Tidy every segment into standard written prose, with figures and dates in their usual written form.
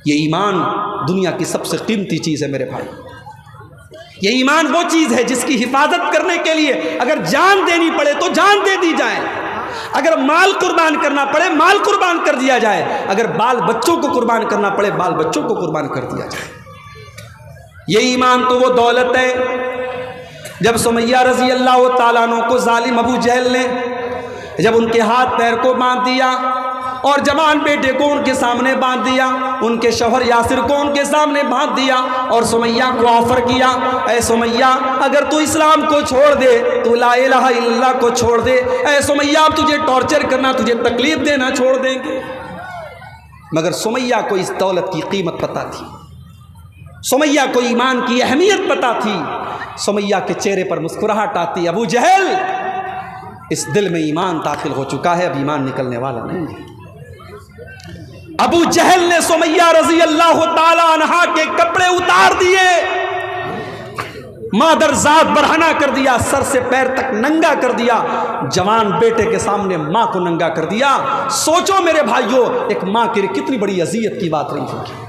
ये ईमान दुनिया की सबसे कीमती चीज़ है मेरे भाई। ये ईमान वो चीज़ है जिसकी हिफाजत करने के लिए अगर जान देनी पड़े तो जान दे दी जाए, अगर माल कुर्बान करना पड़े माल कुर्बान कर दिया जाए, अगर बाल बच्चों को कुर्बान करना पड़े बाल बच्चों को कुर्बान कर दिया जाए। ये ईमान तो वो दौलत है। जब सुमैया रज़ी अल्लाह ताला अन्हा को जालिम अबू जहल ने जब उनके हाथ पैर को बांध दिया और जवान बेटे को उनके सामने बांध दिया, उनके शौहर यासिर को उनके सामने बांध दिया और सुमैया को ऑफर किया, ऐ सुमैया अगर तू इस्लाम को छोड़ दे, तू ला इलाहा इल्लल्लाह को छोड़ दे, ऐ सुमैया तुझे टॉर्चर करना, तुझे तकलीफ देना छोड़ देंगे। मगर सुमैया को इस दौलत की कीमत पता थी, सुमैया को ईमान की अहमियत पता थी। सुमैया के चेहरे पर मुस्कुराहट आती, अबू जहल इस दिल में ईमान दाखिल हो चुका है, अब ईमान निकलने वाला नहीं है। अबू जहल ने सुमैया रज़ी अल्लाह ताला अन्हा के कपड़े उतार दिए, मादरजात बरहना कर दिया, सर से पैर तक नंगा कर दिया, जवान बेटे के सामने माँ को नंगा कर दिया। सोचो मेरे भाइयों, एक माँ के लिए कितनी बड़ी अज़ियत की बात रही होगी।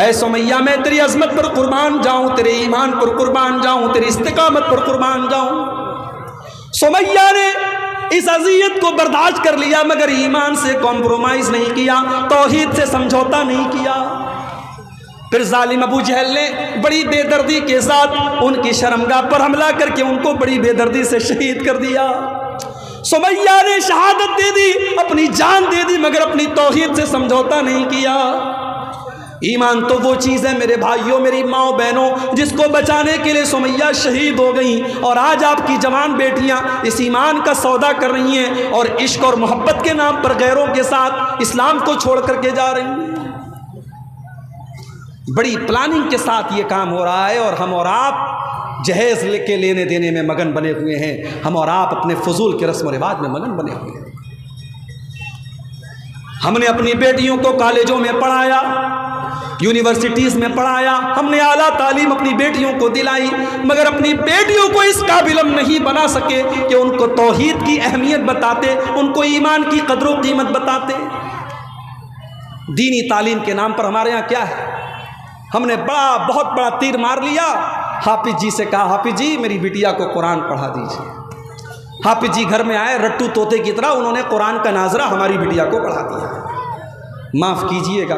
ऐ सुमैया मैं तेरी अजमत पर कुर्बान जाऊं, तेरे ईमान पर कुर्बान जाऊं, तेरी इस्तिकामत पर कुर्बान जाऊं। सुमैया ने इस अज़ियत को बर्दाश्त कर लिया, मगर ईमान से कॉम्प्रोमाइज़ नहीं किया, तौहीद से समझौता नहीं किया। फिर जालिम अबू जहल ने बड़ी बेदर्दी के साथ उनकी शर्मगाह पर हमला करके उनको बड़ी बेदर्दी से शहीद कर दिया। सुमैया ने शहादत दे दी, अपनी जान दे दी, मगर अपनी तौहीद से समझौता नहीं किया। ईमान तो वो चीज़ है मेरे भाइयों, मेरी माओ बहनों, जिसको बचाने के लिए सुमैया शहीद हो गई, और आज आपकी जवान बेटियां इस ईमान का सौदा कर रही हैं और इश्क और मोहब्बत के नाम पर गैरों के साथ इस्लाम को छोड़ करके जा रही हैं। बड़ी प्लानिंग के साथ ये काम हो रहा है और हम और आप जहेज लेके लेने देने में मगन बने हुए हैं, हम और आप अपने फजूल के रस्म रिवाज में मगन बने हुए हैं। हमने अपनी बेटियों को कॉलेजों में पढ़ाया, यूनिवर्सिटीज़ में पढ़ाया, हमने आला तालीम अपनी बेटियों को दिलाई, मगर अपनी बेटियों को इस काबिल हम नहीं बना सके कि उनको तौहीद की अहमियत बताते, उनको ईमान की कदर व कीमत बताते। दीनी तालीम के नाम पर हमारे यहाँ क्या है, हमने बहुत बड़ा तीर मार लिया। हाफिज जी से कहा, हाफिज जी मेरी बिटिया को कुरान पढ़ा दीजिए। हाफिज जी घर में आए, रट्टू तोते की तरह उन्होंने कुरान का नाजरा हमारी बिटिया को पढ़ा दिया। माफ़ कीजिएगा,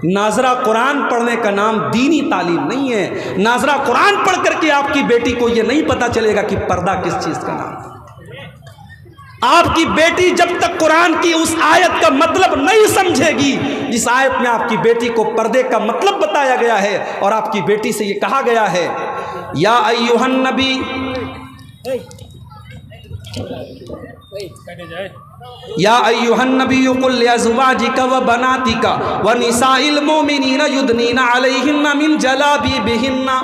नाजरा कुरान पढ़ने का नाम दीनी तालीम नहीं है। नाजरा कुरान पढ़ करके आपकी बेटी को ये नहीं पता चलेगा कि पर्दा किस चीज़ का नाम है। आपकी बेटी जब तक कुरान की उस आयत का मतलब नहीं समझेगी जिस आयत में आपकी बेटी को पर्दे का मतलब बताया गया है, और आपकी बेटी से ये कहा गया है, या अय्युहन नबी, या अय्युहन नबी कुल लिअज़वाजिका व बनातिका व निसाइल मोमिनीना युदनीना अलैहिन्ना मिन जलाबिबिहिन्ना।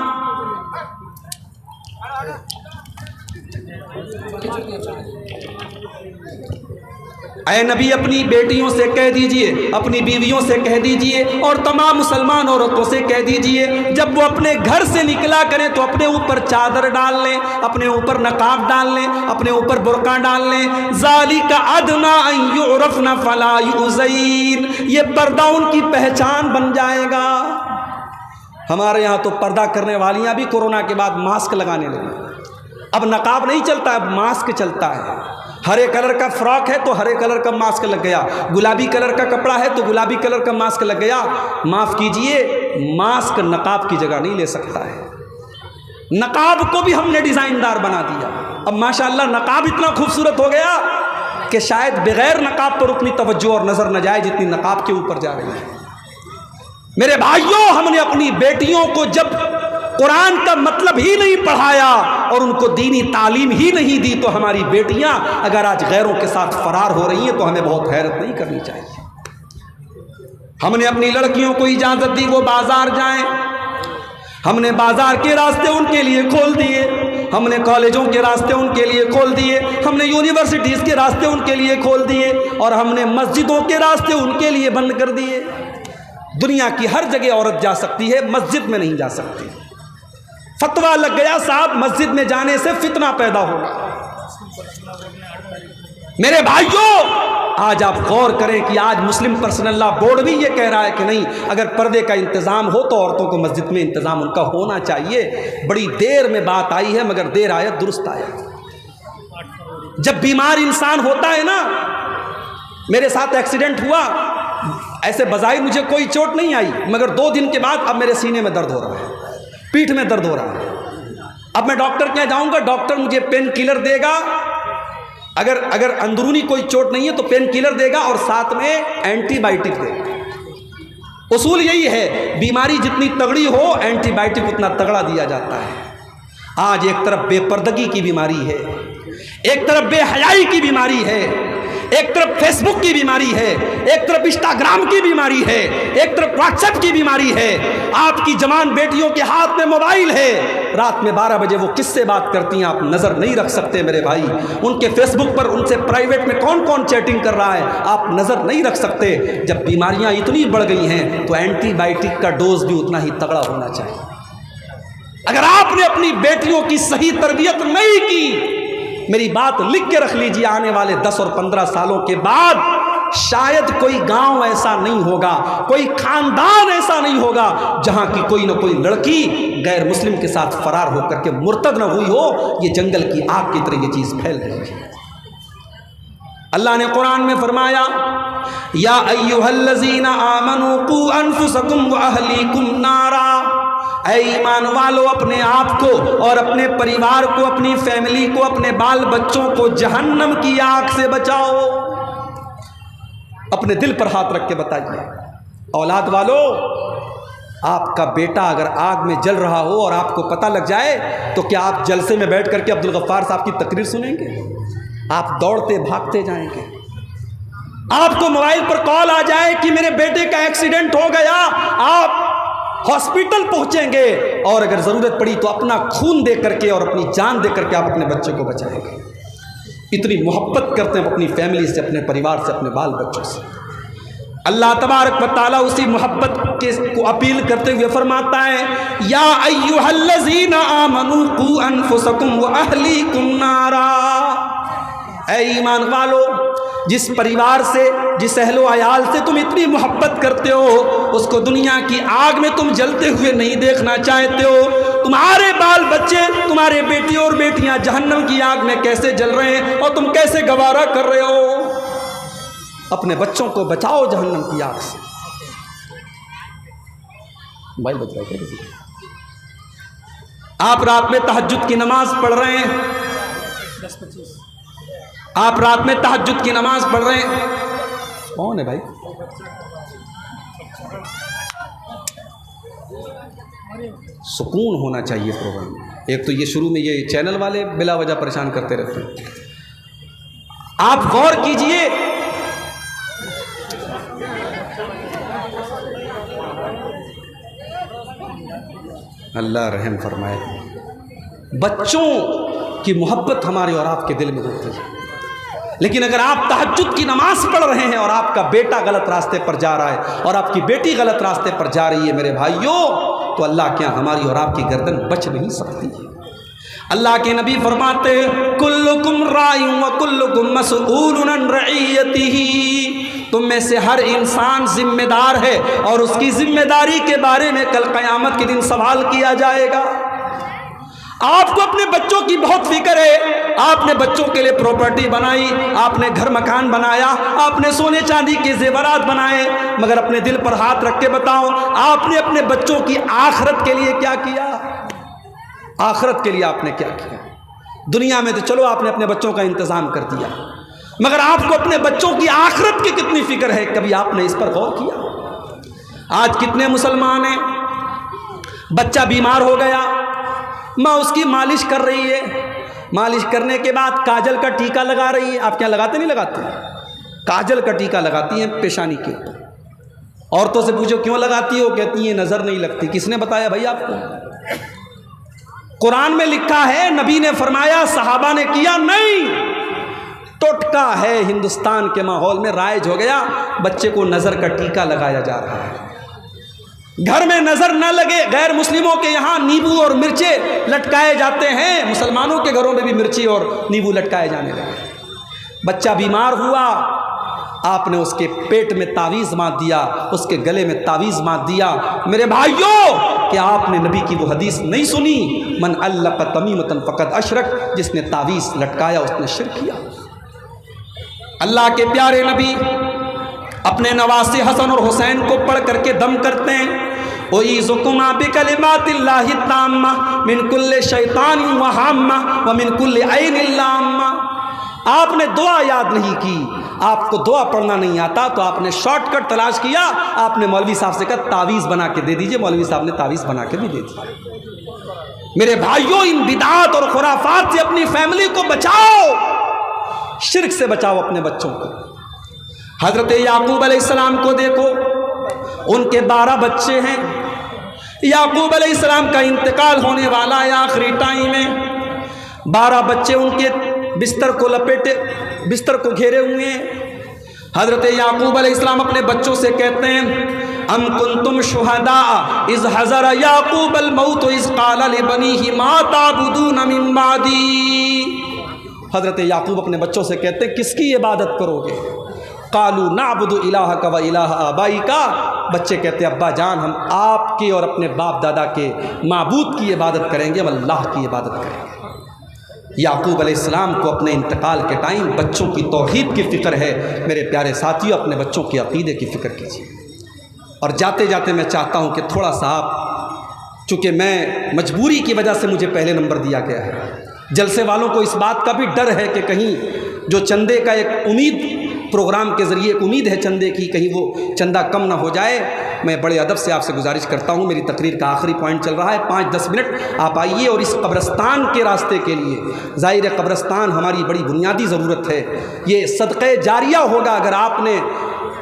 ऐ नबी अपनी बेटियों से कह दीजिए, अपनी बीवियों से कह दीजिए और तमाम मुसलमान औरतों से कह दीजिए, जब वो अपने घर से निकला करें तो अपने ऊपर चादर डाल लें, अपने ऊपर नकाब डाल लें, अपने ऊपर बुर्का डाल लें। ज़ालिका अदना अन युरफ़ना फला युज़ैन, ये पर्दा उनकी पहचान बन जाएगा। हमारे यहाँ तो पर्दा करने वालियाँ भी कोरोना के बाद मास्क लगाने लगी। अब नकाब नहीं चलता, अब मास्क चलता है। हरे कलर का फ्रॉक है तो हरे कलर का मास्क लग गया, गुलाबी कलर का कपड़ा है तो गुलाबी कलर का मास्क लग गया। माफ़ कीजिए, मास्क नकाब की जगह नहीं ले सकता है। नकाब को भी हमने डिज़ाइनदार बना दिया। अब माशाअल्लाह नकाब इतना खूबसूरत हो गया कि शायद बगैर नकाब पर उतनी तवज्जो और नज़र न जाए जितनी नकाब के ऊपर जा रही है। मेरे भाइयों, हमने अपनी बेटियों को जब कुरान का मतलब ही नहीं पढ़ाया और उनको दीनी तालीम ही नहीं दी, तो हमारी बेटियां अगर आज गैरों के साथ फरार हो रही हैं तो हमें बहुत हैरत नहीं करनी चाहिए। हमने अपनी लड़कियों को इजाज़त दी वो बाज़ार जाएं, हमने बाज़ार के रास्ते उनके लिए खोल दिए, हमने कॉलेजों के रास्ते उनके लिए खोल दिए, हमने यूनिवर्सिटीज़ के रास्ते उनके लिए खोल दिए, और हमने मस्जिदों के रास्ते उनके लिए बंद कर दिए। दुनिया की हर जगह औरत जा सकती है, मस्जिद में नहीं जा सकती। फतवा लग गया साहब, मस्जिद में जाने से फितना पैदा होगा। मेरे भाइयों, आज आप गौर करें कि आज मुस्लिम पर्सनल लॉ बोर्ड भी ये कह रहा है कि नहीं, अगर पर्दे का इंतज़ाम हो तो औरतों को मस्जिद में इंतज़ाम उनका होना चाहिए। बड़ी देर में बात आई है, मगर देर आयत दुरुस्त आयत। जब बीमार इंसान होता है ना, मेरे साथ एक्सीडेंट हुआ, ऐसे बजाय मुझे कोई चोट नहीं आई, मगर 2 दिन के बाद अब मेरे सीने में दर्द हो रहा है, पीठ में दर्द हो रहा है। अब मैं डॉक्टर के यहाँ जाऊँगा, डॉक्टर मुझे पेन किलर देगा, अगर अंदरूनी कोई चोट नहीं है तो पेन किलर देगा और साथ में एंटीबायोटिक देगा। उसूल यही है, बीमारी जितनी तगड़ी हो एंटीबायोटिक उतना तगड़ा दिया जाता है। आज एक तरफ बेपर्दगी की बीमारी है, एक तरफ बेहयाई की बीमारी है, एक तरफ फेसबुक की बीमारी है, एक तरफ इंस्टाग्राम की बीमारी है, एक तरफ व्हाट्सएप की बीमारी है। आपकी जवान बेटियों के हाथ में मोबाइल है, रात में 12 बजे वो किससे बात करती हैं आप नज़र नहीं रख सकते मेरे भाई। उनके फेसबुक पर उनसे प्राइवेट में कौन कौन चैटिंग कर रहा है आप नज़र नहीं रख सकते। जब बीमारियां इतनी बढ़ गई हैं तो एंटीबायोटिक का डोज भी उतना ही तगड़ा होना चाहिए। अगर आपने अपनी बेटियों की सही तरबियत नहीं की, मेरी बात लिख के रख लीजिए, आने वाले 10 और 15 सालों के बाद शायद कोई गांव ऐसा नहीं होगा, कोई खानदान ऐसा नहीं होगा जहां की कोई ना कोई लड़की गैर मुस्लिम के साथ फरार होकर के मुर्तद न हुई हो। ये जंगल की आग की तरह ये चीज़ फैल रही है। अल्लाह ने कुरान में फरमाया, या अय्युहल्लज़ीना आमनू कू अनफुसकुम व अहलीकुम नारा, ऐ ईमान वालो अपने आप को और अपने परिवार को, अपनी फैमिली को, अपने बाल बच्चों को जहन्नम की आग से बचाओ। अपने दिल पर हाथ रख के बताइए, औलाद वालो, आपका बेटा अगर आग में जल रहा हो और आपको पता लग जाए तो क्या आप जलसे में बैठ करके अब्दुल गफ्फार साहब की तकरीर सुनेंगे? आप दौड़ते भागते जाएंगे। आपको मोबाइल पर कॉल आ जाए कि मेरे बेटे का एक्सीडेंट हो गया, आप हॉस्पिटल पहुंचेंगे और अगर ज़रूरत पड़ी तो अपना खून दे करके और अपनी जान दे करके आप अपने बच्चे को बचाएंगे। इतनी मोहब्बत करते हैं अपनी फैमिली से, अपने परिवार से, अपने बाल बच्चों से। अल्लाह तबारक व तआला उसी मोहब्बत को अपील करते हुए फरमाता है, या अय्युहल्लज़ीना आमनू कू अनफुसकुम व अहलीकुम नारा, ऐ ईमान वालो, जिस परिवार से, जिस अहलो अयाल से तुम इतनी मोहब्बत करते हो, उसको दुनिया की आग में तुम जलते हुए नहीं देखना चाहते हो। तुम्हारे बाल बच्चे, तुम्हारे बेटी और बेटियां जहन्नम की आग में कैसे जल रहे हैं और तुम कैसे गवारा कर रहे हो। अपने बच्चों को बचाओ जहन्नम की आग से। मोबाइल बच रहा है क्या किसी का? आप रात में तहज्जुद की नमाज पढ़ रहे हैं, 10-25 आप रात में तहज्जुद की नमाज पढ़ रहे हैं, कौन है भाई? सुकून होना चाहिए प्रोग्राम में। एक तो ये शुरू में ये चैनल वाले बिला वजह परेशान करते रहते हैं। आप गौर कीजिए, अल्लाह रहम फरमाए। बच्चों की मोहब्बत हमारे और आपके दिल में होती है, लेकिन अगर आप तहज्जुद की नमाज पढ़ रहे हैं और आपका बेटा गलत रास्ते पर जा रहा है और आपकी बेटी गलत रास्ते पर जा रही है मेरे भाइयों, तो अल्लाह के यहाँ हमारी और आपकी गर्दन बच नहीं सकती है। अल्लाह के नबी फरमाते हैं, कुल्लुकुम राइउन व कुल्लुकुम मसऊलुन अन रइयतिही, तुम में से हर इंसान जिम्मेदार है और उसकी जिम्मेदारी के बारे में कल क़यामत के दिन सवाल किया जाएगा। आपको अपने बच्चों की बहुत फिक्र है, आपने बच्चों के लिए प्रॉपर्टी बनाई, आपने घर मकान बनाया, आपने सोने चांदी के जेवरात बनाए, मगर अपने दिल पर हाथ रख के बताओ, आपने अपने बच्चों की आखिरत के लिए क्या किया? आखिरत के लिए आपने क्या किया? दुनिया में तो चलो आपने अपने बच्चों का इंतज़ाम कर दिया, मगर आपको अपने बच्चों की आखिरत की कितनी फिक्र है? कभी आपने इस पर गौर किया? आज कितने मुसलमान हैं, बच्चा बीमार हो गया, माँ उसकी मालिश कर रही है, मालिश करने के बाद काजल का टीका लगा रही है। आप क्या लगाते नहीं लगाते? काजल का टीका लगाती हैं पेशानी के ऊपर। औरतों से पूछो क्यों लगाती हो, कहती है नज़र नहीं लगती। किसने बताया भाई आपको? कुरान में लिखा है, नबी ने फरमाया, सहाबा ने किया नहीं। टोटका है हिंदुस्तान के माहौल में राइज हो गया, बच्चे को नज़र का टीका लगाया जा रहा है। घर में नजर न लगे, गैर मुस्लिमों के यहाँ नींबू और मिर्चे लटकाए जाते हैं, मुसलमानों के घरों में भी मिर्ची और नींबू लटकाए जाने लगे। बच्चा बीमार हुआ, आपने उसके पेट में तावीज़ बांध दिया, उसके गले में तावीज़ बांध दिया। मेरे भाइयों, क्या आपने नबी की वो हदीस नहीं सुनी, मन अल्लक़ तमीमतन फ़क़द अशरक, जिसने तावीज़ लटकाया उसने शिर्क किया। अल्लाह के प्यारे नबी अपने नवासे हसन और हुसैन को पढ़ करके दम करते हैं, उईज़ुकुमा बिकलिमातिल्लाहि ताम्मा मिन कुल्लि शैतानिन व हाम्मा व मिन कुल्लि ऐनिन लाम्मा। आपने दुआ याद नहीं की, आपको दुआ पढ़ना नहीं आता, तो आपने शॉर्टकट तलाश किया, आपने मौलवी साहब से कहा तावीज़ बना के दे दीजिए। मौलवी साहब ने तावीज़ बना के भी दे दी। मेरे भाइयों, इन बिदात और खुराफात से अपनी फैमिली को बचाओ, शिर्क से बचाओ अपने बच्चों को। हज़रत याकूब अलैहिस्सलाम को देखो, उनके 12 बच्चे हैं। याकूब अलैहिस्सलाम का इंतकाल होने वाला है आखिरी टाइम में। 12 बच्चे उनके बिस्तर को लपेटे, बिस्तर को घेरे हुए हैं। हज़रत याकूब अलैहिस्सलाम अपने बच्चों से कहते हैं, अम कुंतुम शुहदा इज़ हज़र याकूब अल मौत इज़ क़ाल लिबनीहि मा ताबुदून मिन बादी। हज़रत याकूब अपने बच्चों से कहते हैं, किसकी इबादत करोगे? कालू नाबुदु इलाहका व इलाह आबाइका। बच्चे कहते हैं, अब्बा जान, हम आपके और अपने बाप दादा के माबूद की इबादत करेंगे, हम अल्लाह की इबादत करेंगे। याकूब अलैहिस्सलाम को अपने इंतकाल के टाइम बच्चों की तौहीद की फ़िक्र है। मेरे प्यारे साथियों, अपने बच्चों के अक़ीदे की फ़िक्र कीजिए। और जाते जाते मैं चाहता हूँ कि थोड़ा सा आप, चूँकि मैं मजबूरी की वजह से मुझे पहले नंबर दिया गया है, जलसे वालों को इस बात का भी डर है कि कहीं जो चंदे का एक उम्मीद, प्रोग्राम के ज़रिए एक उम्मीद है चंदे की, कहीं वो चंदा कम ना हो जाए। मैं बड़े अदब से आपसे गुजारिश करता हूँ, मेरी तकरीर का आखिरी पॉइंट चल रहा है, 5-10 मिनट आप आइए और इस कब्रस्तान के रास्ते के लिए, ज़ाहिर है कब्रस्तान हमारी बड़ी बुनियादी ज़रूरत है, ये सदक़े जारिया होगा। अगर आपने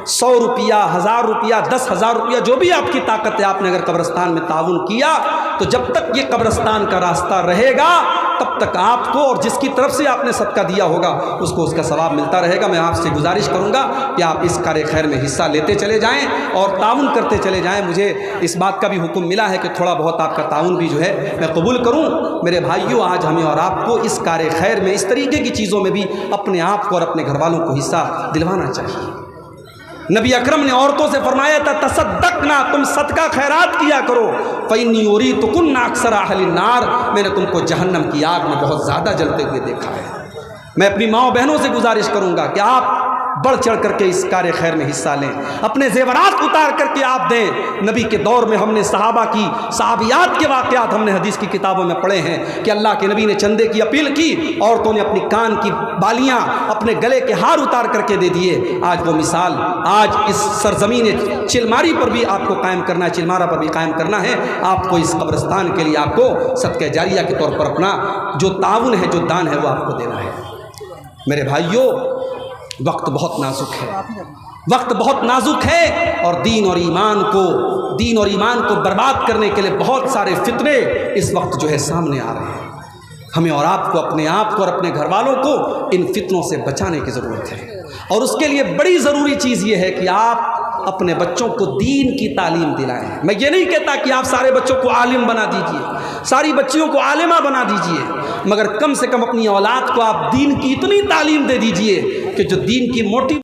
100 रुपया, 1000 रुपया, 10,000 रुपया, जो भी आपकी ताकत है, आपने अगर कब्रस्तान में ताउन किया, तो जब तक ये कब्रस्तान का रास्ता रहेगा तब तक आपको और जिसकी तरफ से आपने सदका दिया होगा उसको उसका सवाब मिलता रहेगा। मैं आपसे गुजारिश करूंगा कि आप इस कार्य खैर में हिस्सा लेते चले जाएं और ताउन करते चले जाएं। मुझे इस बात का भी हुक्म मिला है कि थोड़ा बहुत आपका ताउन भी जो है मैं कबूल करूं। मेरे भाइयों, आज हमें और आपको इस कार्य खैर में, इस तरीके की चीज़ों में भी अपने आप को और अपने घर वालों को हिस्सा दिलवाना चाहिए। नबी अकरम ने औरतों से फरमाया था, तसद्दक़ना, तुम सदका खैरात किया करो, फ़इन्नी उरीतुकुन्ना अक्सर अहलिन नार, मैंने तुमको जहन्नम की आग में बहुत ज़्यादा जलते हुए देखा है। मैं अपनी माँ बहनों से गुजारिश करूँगा कि आप बढ़ चढ़ करके इस कार्य खैर में हिस्सा लें, अपने ज़ेवरात उतार करके आप दें। नबी के दौर में हमने सहाबा की, सहाबियात के वाक़यात हमने हदीस की किताबों में पढ़े हैं कि अल्लाह के नबी ने चंदे की अपील की, औरतों ने अपनी कान की बालियाँ, अपने गले के हार उतार करके दे दिए। आज वो मिसाल, आज इस सरज़मीन चिलमारी पर भी आपको कायम करना है, चिलमारा पर भी कायम करना है। आपको इस कब्रिस्तान के लिए आपको सदक़े जारिया के तौर पर अपना जो ताउन है, जो दान है, वो आपको देना है। मेरे भाइयों, वक्त बहुत नाजुक है, वक्त बहुत नाजुक है और दीन और ईमान को बर्बाद करने के लिए बहुत सारे फितने इस वक्त जो है सामने आ रहे हैं। हमें और आपको, अपने आप को और अपने घर वालों को इन फितनों से बचाने की ज़रूरत है। और उसके लिए बड़ी ज़रूरी चीज़ ये है कि आप अपने बच्चों को दीन की तालीम दिलाएं। मैं ये नहीं कहता कि आप सारे बच्चों को आलिम बना दीजिए, सारी बच्चियों को आलिमा बना दीजिए, मगर कम से कम अपनी औलाद को आप दीन की इतनी तालीम दे दीजिए कि जो दीन की मोटी